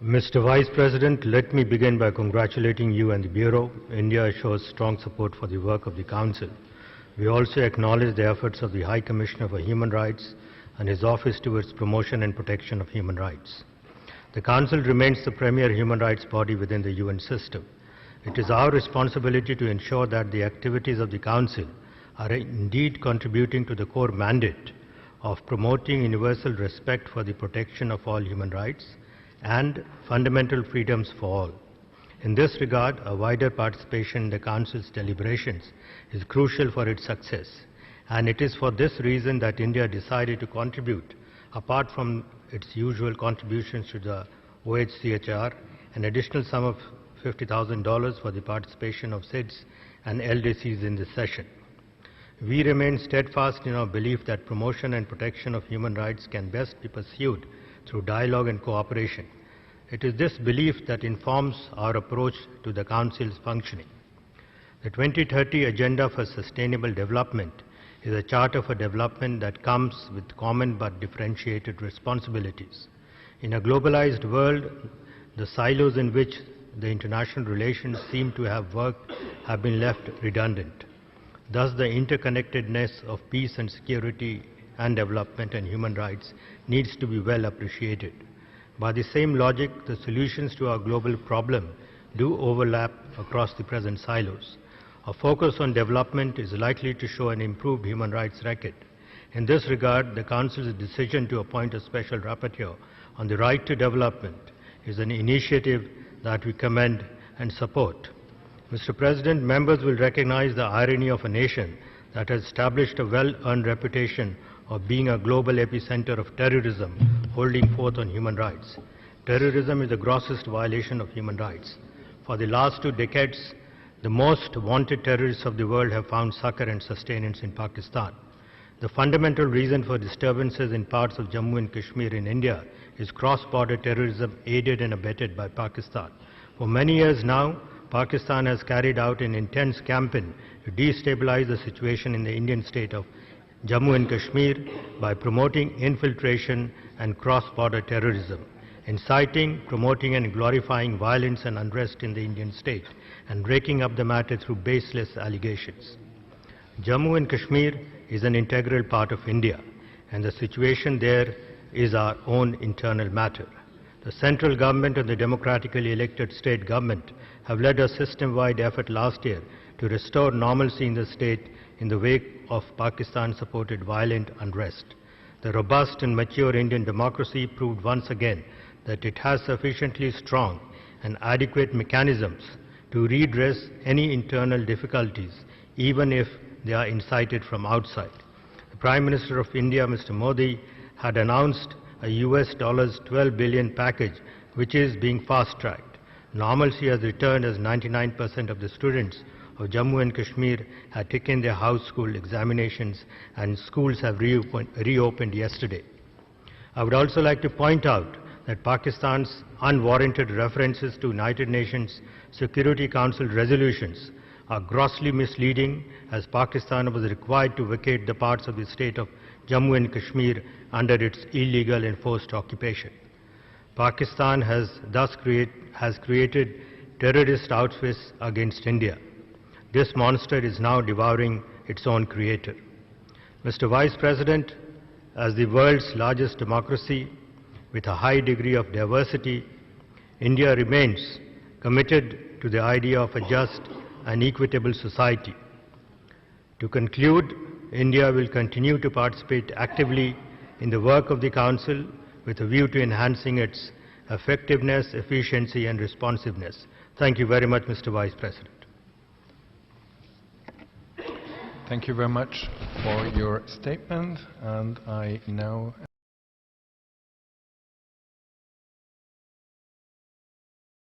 Mr. Vice President, let me begin by congratulating you and the Bureau. India shows strong support for the work of the Council. We also acknowledge the efforts of the High Commissioner for Human Rights and his office towards promotion and protection of human rights. The Council remains the premier human rights body within the UN system. It is our responsibility to ensure that the activities of the Council are indeed contributing to the core mandate of promoting universal respect for the protection of all human rights and fundamental freedoms for all. In this regard, a wider participation in the Council's deliberations is crucial for its success, and it is for this reason that India decided to contribute, apart from its usual contributions to the OHCHR, an additional sum of $50,000 for the participation of SIDS and LDCs in this session. We remain steadfast in our belief that promotion and protection of human rights can best be pursued through dialogue and cooperation. It is this belief that informs our approach to the Council's functioning. The 2030 Agenda for Sustainable Development is a charter for development that comes with common but differentiated responsibilities. In a globalized world, the silos in which the international relations seem to have worked have been left redundant. Thus, the interconnectedness of peace and security and development and human rights needs to be well appreciated. By the same logic, the solutions to our global problem do overlap across the present silos. A focus on development is likely to show an improved human rights record. In this regard, the Council's decision to appoint a special rapporteur on the right to development is an initiative that we commend and support. Mr. President, members will recognize the irony of a nation that has established a well-earned reputation of being a global epicenter of terrorism, holding forth on human rights. Terrorism is the grossest violation of human rights. For the last 2 decades, the most wanted terrorists of the world have found succor and sustenance in Pakistan. The fundamental reason for disturbances in parts of Jammu and Kashmir in India is cross-border terrorism aided and abetted by Pakistan. For many years now, Pakistan has carried out an intense campaign to destabilize the situation in the Indian state of Jammu and Kashmir by promoting infiltration and cross-border terrorism, inciting, promoting and glorifying violence and unrest in the Indian state, and raking up the matter through baseless allegations. Jammu and Kashmir is an integral part of India, and the situation there is our own internal matter. The central government and the democratically elected state government have led a system-wide effort last year to restore normalcy in the state in the wake of Pakistan-supported violent unrest. The robust and mature Indian democracy proved once again that it has sufficiently strong and adequate mechanisms to redress any internal difficulties, even if they are incited from outside. The Prime Minister of India, Mr. Modi, had announced a US $12 billion package which is being fast-tracked. Normalcy has returned as 99% of the students of Jammu and Kashmir had taken their house school examinations and schools have reopened yesterday. I would also like to point out that Pakistan's unwarranted references to United Nations Security Council resolutions are grossly misleading, as Pakistan was required to vacate the parts of the state of Jammu and Kashmir under its illegal enforced occupation. Pakistan has thus created terrorist outfits against India. This monster is now devouring its own creator. Mr. Vice President, as the world's largest democracy with a high degree of diversity, India remains committed to the idea of a just and equitable society. To conclude, India will continue to participate actively in the work of the Council with a view to enhancing its effectiveness, efficiency and responsiveness. Thank you very much, Mr. Vice President. Thank you very much for your statement, and I now